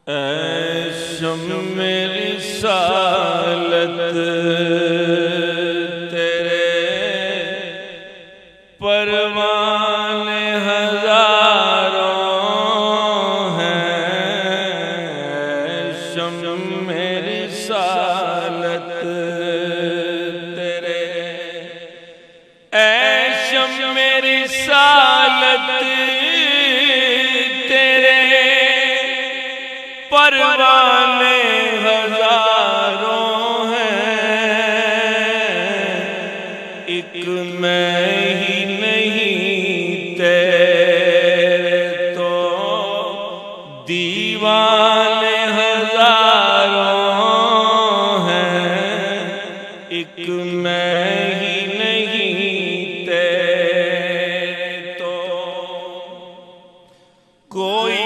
शम्मे रिसालत तेरे परवाने हजारों हैं। शम्मे रिसालत तेरे शम्मे रिसालत परवाने हजारों हैं, एक मैं ही नहीं तेरे तो दीवाने हजारों हैं, एक मैं ही नहीं तेरे तो कोई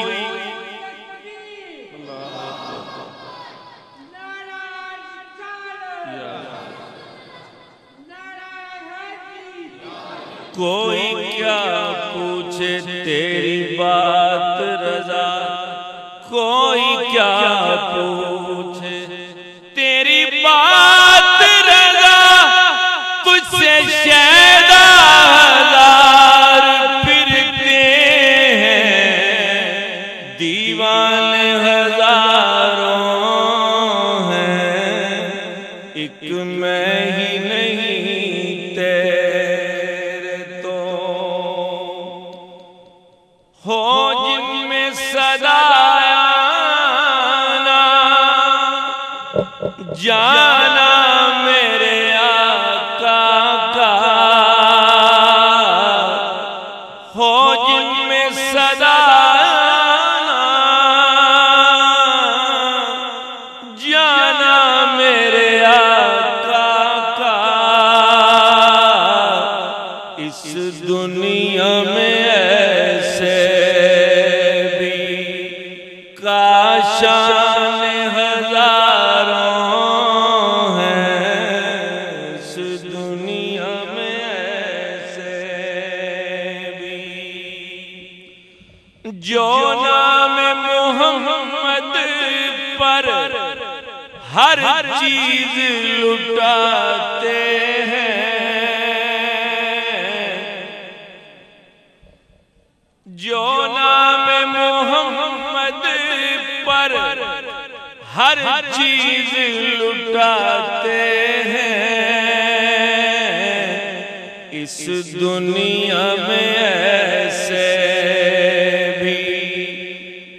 कोई क्या पूछे तेरी बात रज़ा, कोई क्या पूछे तेरी बात रज़ा, तुझसे शैदा हजार फिरते हैं, दीवाने हजारों हैं, एक मैं ही नहीं हो जिनमें सदाना जाना मेरे आका का, हो जिनमें सदाना जाना मेरे आका का, इस दुनिया में ऐसे शान हजारों हैं, इस दुनिया में ऐसे भी जो नाम मोहम्मद पर हर चीज लुटाते हैं, जो नाम मोहम्मद पर हर चीज लुटाते हैं, इस दुनिया में ऐसे भी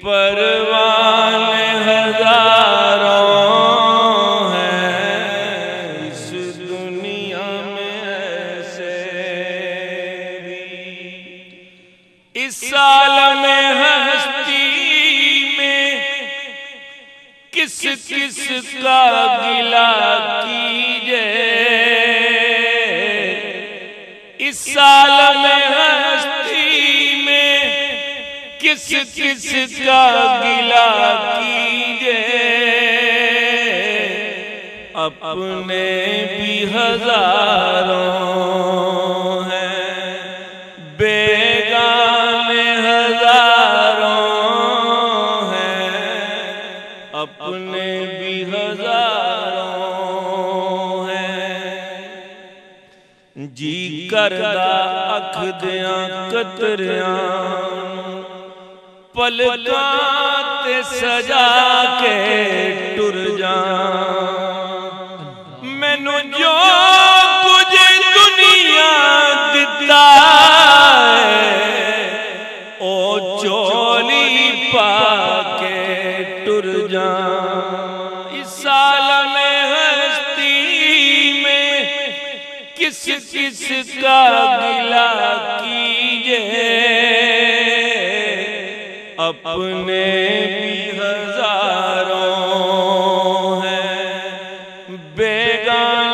परवाने हजारों हैं, इस दुनिया में ऐसे भी। इस साल में हस्ती किस किस का गिला कीजे, इस साल में हस्ती में किस किस का गिला कीजे, अपने भी हजारों हैं, बेगाने हजारों हैं, अपने भी हजारों हैं। जी करदा अख दियां कतरियां पलकां ते सजा के टुर जां, मैनू जो कुछ दुनिया दिता ओ चोली पा के टुर जां। इस साल में हस्ती में किस किस का गिला कीजे, अपने भी हजारों हैं, बेगाने